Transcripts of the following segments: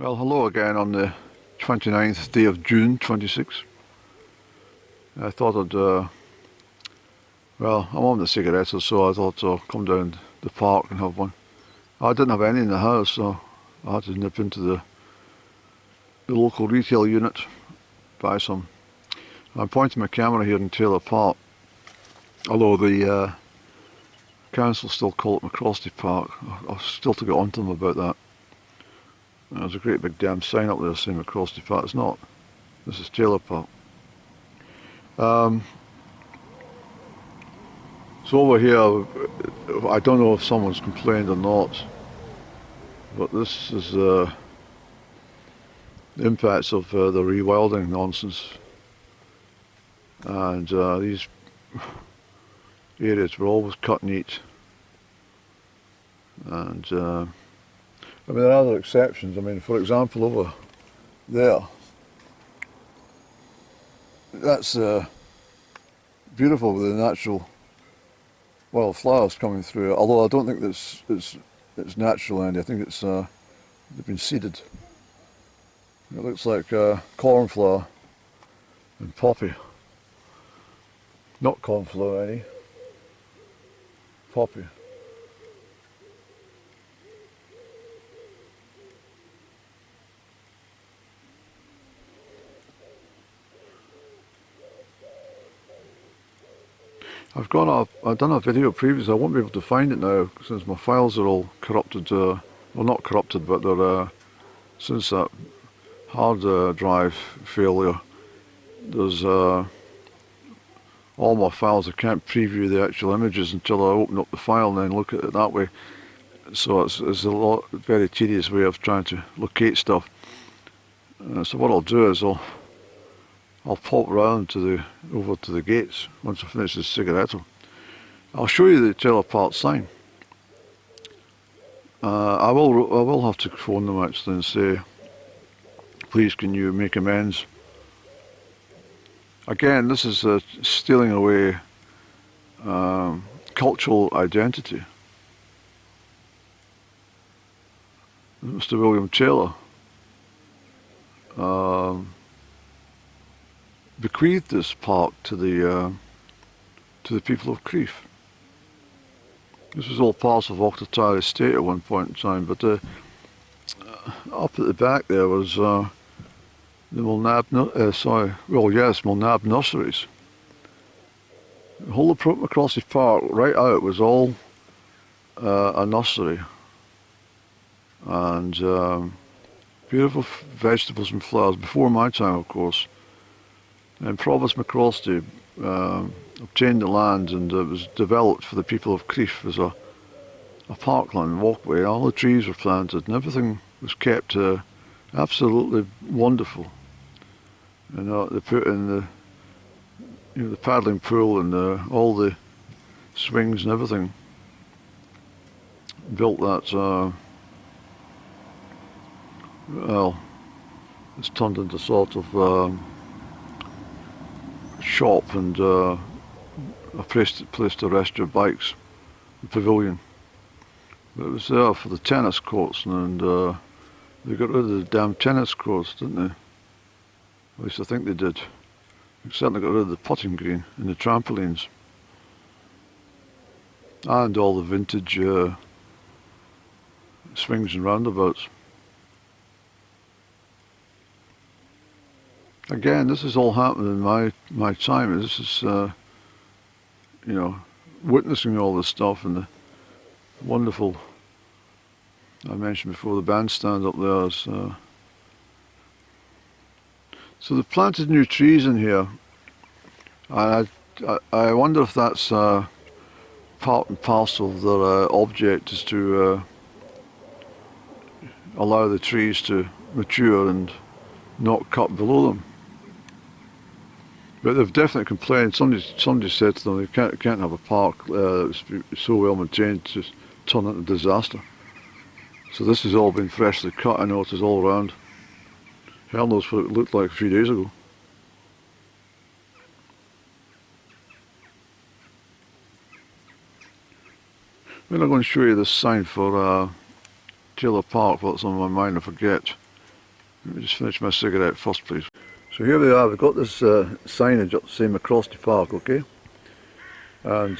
Well, hello again on the 29th day of June 26. I thought well, I'm on the cigarettes, so I thought I'll come down the park and have one. I didn't have any in the house, so I had to nip into the local retail unit, buy some. I'm pointing my camera here in Taylor Park, although the council still call it MacRosty Park. I've still to get on to them about that. There's a great big damn sign up there saying MacRosty Park. It's not. This is Taylor Park. So over here, I don't know if someone's complained or not, but this is the impacts of the rewilding nonsense. And these areas were always cut neat. And I mean, there are other exceptions. I mean, for example, over there, that's beautiful with the natural wildflowers coming through. Although I don't think it's natural, Andy. I think it's they've been seeded. It looks like cornflower and poppy. Not cornflower, Andy. Poppy. I've done a video previously. I won't be able to find it now since my files are all corrupted. Well, not corrupted, but they're since that hard drive failure. There's all my files. I can't preview the actual images until I open up the file and then look at it that way. So it's a very tedious way of trying to locate stuff. So what I'll do is I'll pop round over to the gates once I finish this cigarette. I'll show you the Taylor Park sign. I will have to phone them actually and say, please can you make amends. Again, this is stealing away cultural identity. Mr. William Taylor bequeathed this park to the people of Crieff. This was all part of Octatyre Estate at one point in time, but up at the back there was the Mulnab nurseries. The whole of MacRosty Park, right out, was all a nursery, and beautiful vegetables and flowers before my time, of course. And Provost MacRosty obtained the land, and it was developed for the people of Crieff as a parkland walkway. All the trees were planted, and everything was kept absolutely wonderful. And they put in the paddling pool and all the swings and everything. Built that. Well, it's turned into sort of shop and a place to rest your bikes, the pavilion. But it was there for the tennis courts, and they got rid of the damn tennis courts, didn't they? At least I think they did. They certainly got rid of the putting green and the trampolines. And all the vintage swings and roundabouts. Again, this is all happened in my time. This is, witnessing all this stuff and the wonderful, I mentioned before, the bandstand up there. So they've planted new trees in here. I wonder if that's part and parcel of their object is to allow the trees to mature and not cut below them. But they've definitely complained. Somebody said to them they can't have a park that's so well maintained to turn into a disaster. So this has all been freshly cut. I noticed all around. Hell knows what it looked like a few days ago. Well, I'm going to show you this sign for Taylor Park. What's on my mind, I forget. Let me just finish my cigarette first, please. So here we are, we've got this signage up saying MacRosty Park, okay? And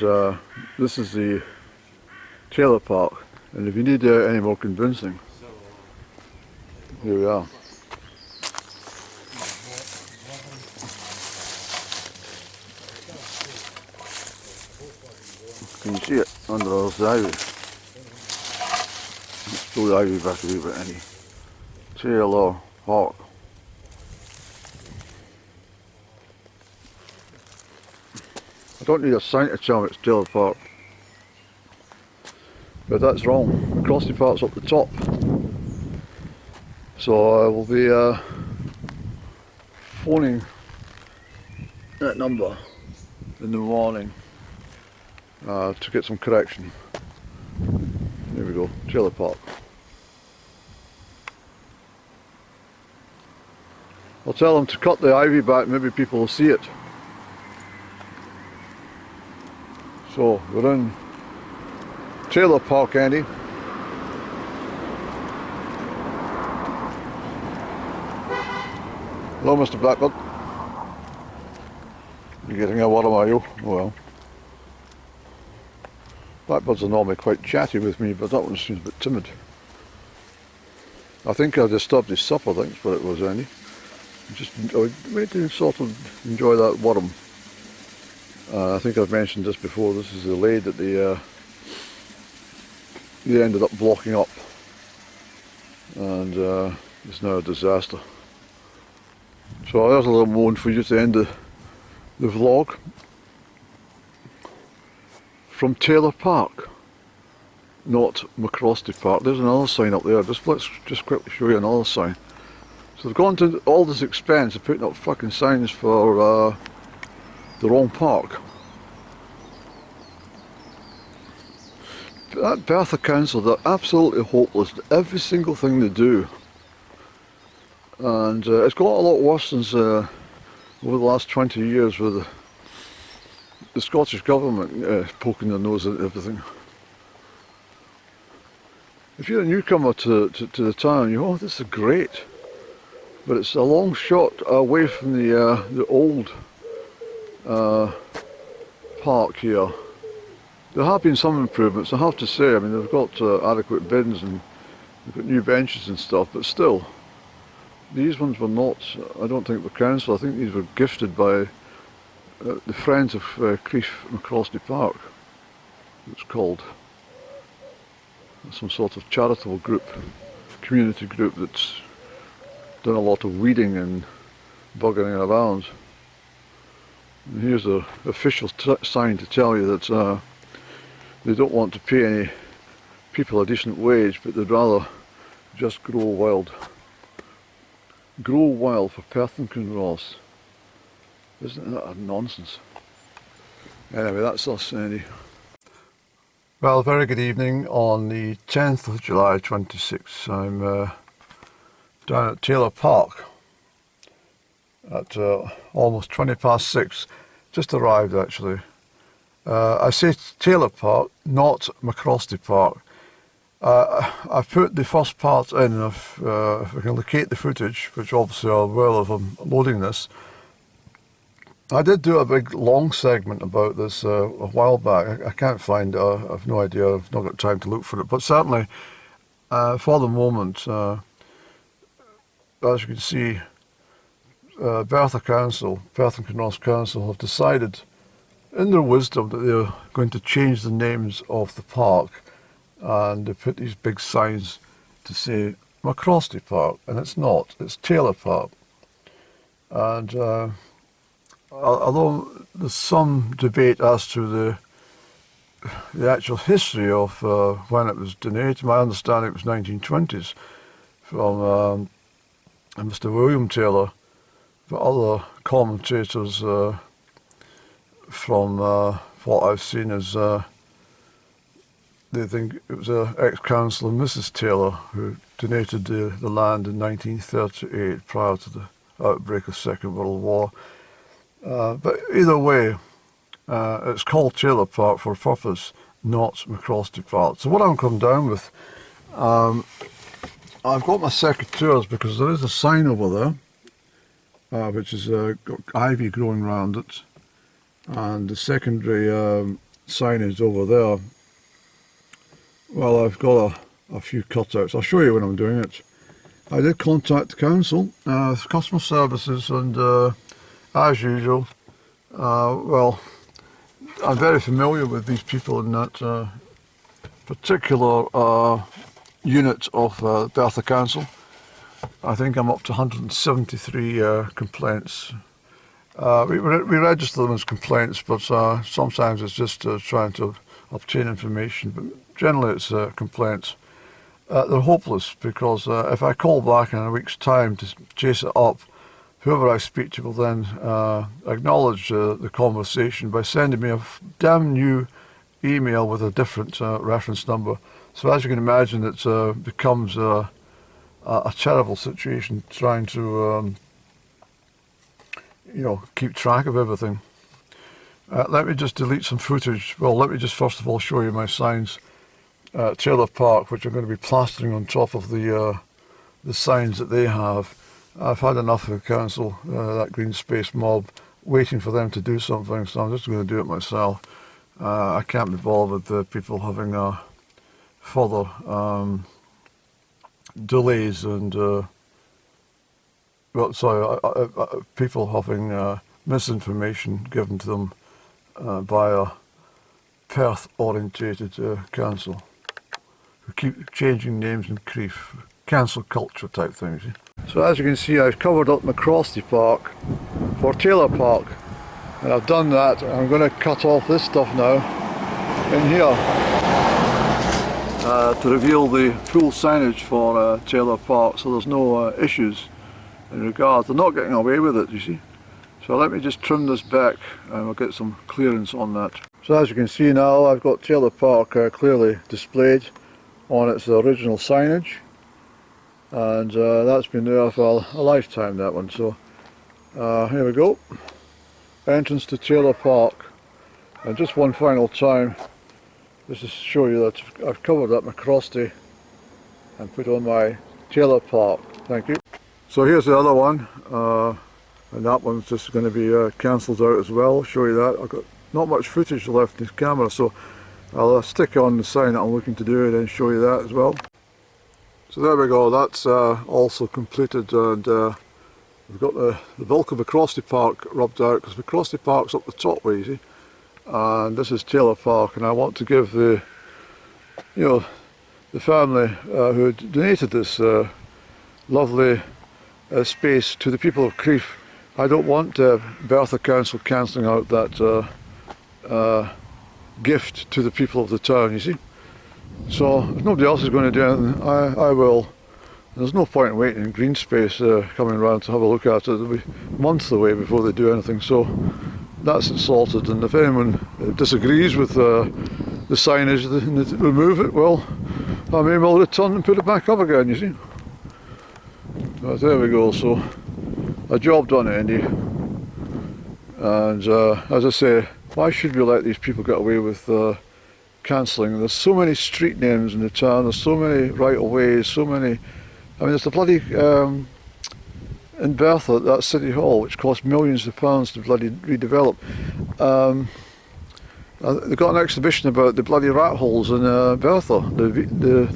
this is the trailer park. And if you need any more convincing, here we are. Can you see it under all the ivy? Let's pull the ivy back a wee bit, any trailer park. I don't need a sign to tell me it's trailer park. But that's wrong. MacRosty Park's up the top. So I will be phoning that number in the morning to get some correction. There we go, trailer park. I'll tell them to cut the ivy back, maybe people will see it. So we're in trailer park, Andy. Hello, Mr. Blackbird. You're getting a what am I, you? Well, blackbirds are normally quite chatty with me, but that one seems a bit timid. I think I disturbed his supper, I think that's what it was, Andy. Just wait to sort of enjoy that worm. I think I've mentioned this before, this is the lade that they ended up blocking up, and it's now a disaster. So there's a little moan for you to end the vlog from Taylor Park, not MacRosty Park. There's another sign up there. Let's just quickly show you another sign. So they've gone to all this expense of putting up fucking signs for the wrong park. That Bertha Council, they're absolutely hopeless at every single thing they do. And it's got a lot worse since over the last 20 years with the Scottish government poking their nose at everything. If you're a newcomer to the town, you go, oh, this is great. But it's a long shot away from the old park here. There have been some improvements, I have to say. I mean, they've got adequate bins and they've got new benches and stuff, but still, these ones were not, I don't think, the council. I think these were gifted by the Friends of Crieff MacRosty Park, it's called. Some sort of charitable group, community group that's done a lot of weeding and buggering around. And here's the official sign to tell you that they don't want to pay any people a decent wage, but they'd rather just grow wild. Grow wild for Perth and Kinross. Isn't that a nonsense? Anyway, that's us, Andy. Well, very good evening on the 10th of July 26. I'm down at Taylor Park at almost 20 past 6. Just arrived, actually. I say Taylor Park, not MacRosty Park. I've put the first part in, if I can locate the footage, which obviously I'll well if I'm loading this. I did do a big long segment about this a while back. I can't find it, I've no idea, I've not got time to look for it. But certainly, for the moment, as you can see, Bertha Council, Perth and Kinross Council have decided in their wisdom that they're going to change the names of the park, and they put these big signs to say MacRosty Park, and it's not, it's Taylor Park. And although there's some debate as to the actual history of when it was donated, my understanding it was 1920s from Mr. William Taylor, but other commentators from what I've seen is they think it was ex-councillor Mrs. Taylor who donated the land in 1938 prior to the outbreak of the Second World War. But either way, it's called Taylor Park for a purpose, not MacRosty Park. So what I'm coming down with I've got my secateurs because there is a sign over there, which has got ivy growing around it, and the secondary signage over there. Well, I've got a few cutouts. I'll show you when I'm doing it. I did contact the council, customer services, and as usual, well, I'm very familiar with these people in that particular unit of Bertha Council. I think I'm up to 173 complaints. We register them as complaints, but sometimes it's just trying to obtain information, but generally it's complaints. They're hopeless because if I call back in a week's time to chase it up, whoever I speak to will then acknowledge the conversation by sending me a damn new email with a different reference number. So as you can imagine, it becomes a terrible situation trying to keep track of everything. Let me just delete some footage. Well, let me just first of all show you my signs. Trailer Park, which I'm going to be plastering on top of the signs that they have. I've had enough of the council, that green space mob, waiting for them to do something, so I'm just going to do it myself. I can't be bothered with people having further delays and people having misinformation given to them by a Perth-orientated council who keep changing names in Crieff, cancel culture type things. So as you can see, I've covered up MacRosty Park for Taylor Park, and I've done that. I'm going to cut off this stuff now in here to reveal the full signage for Taylor Park, so there's no issues in regards. They're not getting away with it, you see. So let me just trim this back and we'll get some clearance on that. So as you can see now, I've got Taylor Park clearly displayed on its original signage, and that's been there for a lifetime, that one. So here we go, entrance to Taylor Park, and just one final time just to show you that I've covered up MacRosty and put on my Taylor Park. Thank you. So here's the other one, and that one's just going to be cancelled out as well. I'll show you that. I've got not much footage left in this camera, so I'll stick on the sign that I'm looking to do and then show you that as well. So there we go, that's also completed, and we've got the bulk of MacRosty Park rubbed out, because MacRosty Park's up the top way, you see, and this is Taylor Park, and I want to give the family who donated this lovely space to the people of Crieff. I don't want Bertha Council cancelling out that gift to the people of the town, you see. So if nobody else is going to do anything, I will. There's no point in waiting in green space coming around to have a look at it. It'll be months away before they do anything, so that's it sorted. And if anyone disagrees with the signage and they remove it, well, I may well return and put it back up again, you see. But there we go, so a job done, Andy. And as I say, why should we let these people get away with cancelling? There's so many street names in the town, there's so many right-of-ways, so many... I mean, there's the bloody... in Bertha, that City Hall, which cost millions of pounds to bloody redevelop. They've got an exhibition about the bloody rat holes in Bertha, the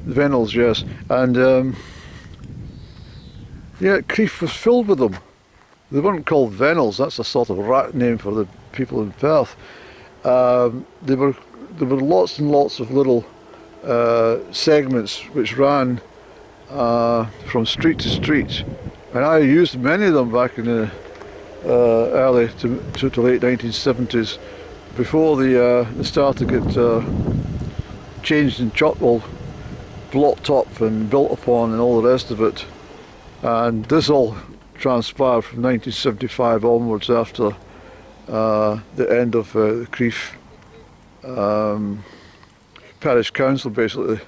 Venels, yes. And yeah, Crieff was filled with them. They weren't called Venels, that's a sort of rat name for the people in Perth. There were lots and lots of little segments which ran from street to street, and I used many of them back in the early to late 1970s, before they started to get changed and blocked up and built upon and all the rest of it. And this all transpired from 1975 onwards, after the end of the Crieff Parish Council, basically.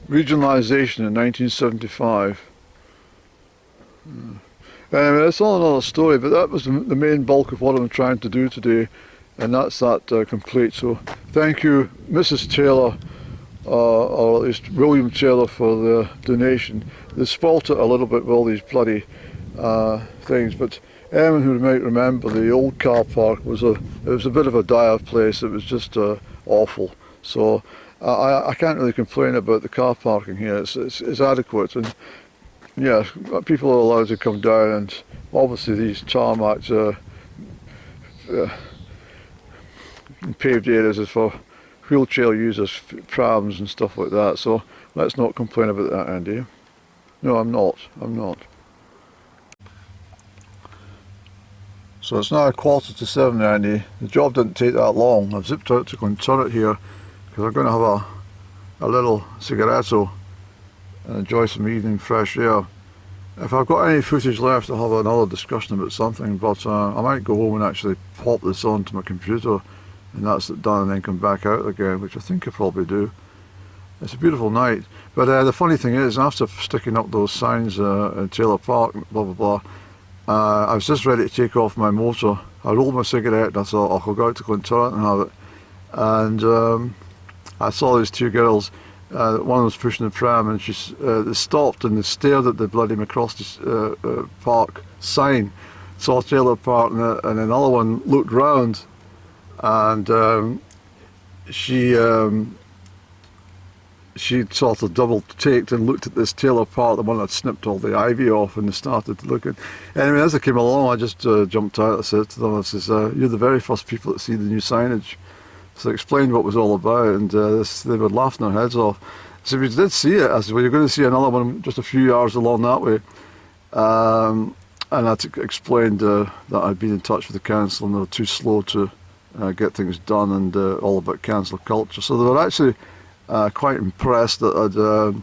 Regionalisation in 1975. It's all another story, but that was the main bulk of what I'm trying to do today, and that's that complete. So thank you, Mrs. Taylor, or at least William Taylor, for the donation. They spoilt it a little bit with all these bloody things, but anyone who might remember, the old car park was a bit of a dire place. It was just awful. So I can't really complain about the car parking here. It's adequate, and yeah, people are allowed to come down, and obviously these tarmacs paved areas is for wheelchair users, prams and stuff like that. So let's not complain about that, Andy. No, I'm not. So it's now 7:15, Andy. The job didn't take that long. I've zipped out to Clonturret here because I'm going to have a little cigaretto and enjoy some evening fresh air. If I've got any footage left, I'll have another discussion about something, but I might go home and actually pop this onto my computer, and that's it done, and then come back out again, which I think I probably do. It's a beautiful night, but the funny thing is, after sticking up those signs in Taylor Park, blah blah blah, I was just ready to take off my motor. I rolled my cigarette and I thought, oh, I'll go out to Clonturret and have it. And I saw these two girls. One was pushing the pram, and they stopped and they stared at the bloody MacRosty Park sign, saw Taylor Park, and another one looked round, and she sort of double-taked and looked at this Taylor Park, the one that snipped all the ivy off, and they started looking. Anyway, as I came along, I just jumped out. I said to them, I says, you're the very first people to see the new signage. So I explained what it was all about, and they were laughing their heads off. So we did see it. I said, well, you're going to see another one just a few yards along that way. And I explained that I'd been in touch with the council and they were too slow to get things done, and all about council culture. So they were actually quite impressed that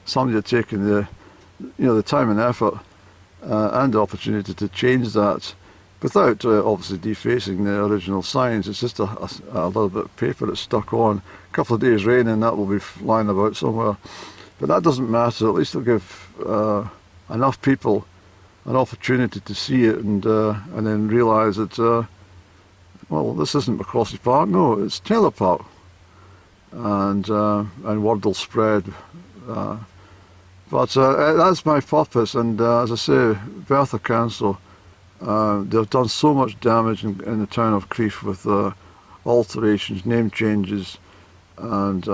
somebody had taken the time and effort and the opportunity to change that without obviously defacing the original signs. It's just a little bit of paper that's stuck on. A couple of days rain and that will be lying about somewhere. But that doesn't matter. At least it'll give enough people an opportunity to see it and then realise that, well, this isn't MacRosty Park, no, it's Taylor Park. And word will spread. But that's my purpose, and as I say, Bertha Council, they've done so much damage in the town of Crieff with alterations, name changes, and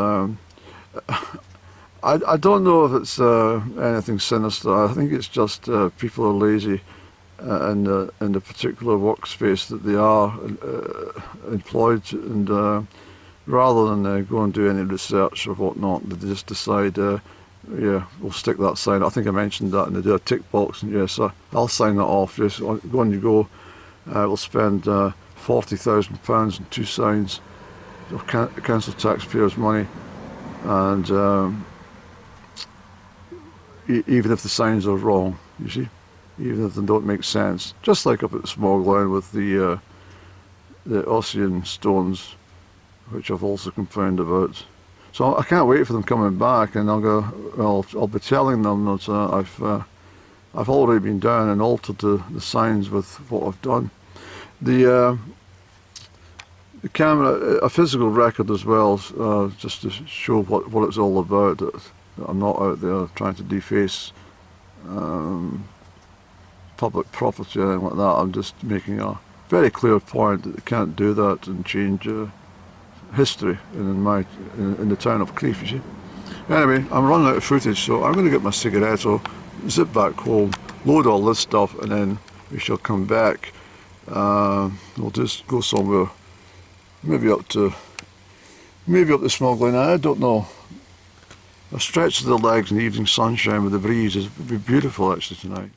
I don't know if it's anything sinister. I think it's just people are lazy in the particular workspace that they are employed, and rather than go and do any research or whatnot, they just decide, yeah, we'll stick that sign. I think I mentioned that, and they do a tick box, and yes, I'll sign that off. Yes, go on you go. We'll spend £40,000 on two signs of council taxpayers' money, and even if the signs are wrong, you see, even if they don't make sense, just like up at the small ground with the Ossian stones, which I've also complained about. So I can't wait for them coming back, and I'll be telling them that I've already been down and altered the signs with what I've done. The camera, a physical record as well, just to show what it's all about. That I'm not out there trying to deface public property or anything like that. I'm just making a very clear point that they can't do that and change history in the town of Crieff, you see. Anyway, I'm running out of footage, so I'm going to get my cigaretto, zip back home, load all this stuff, and then we shall come back. We'll just go somewhere, maybe up to Smuggling. I don't know. A stretch of the legs in the evening sunshine with the breeze would be beautiful actually tonight.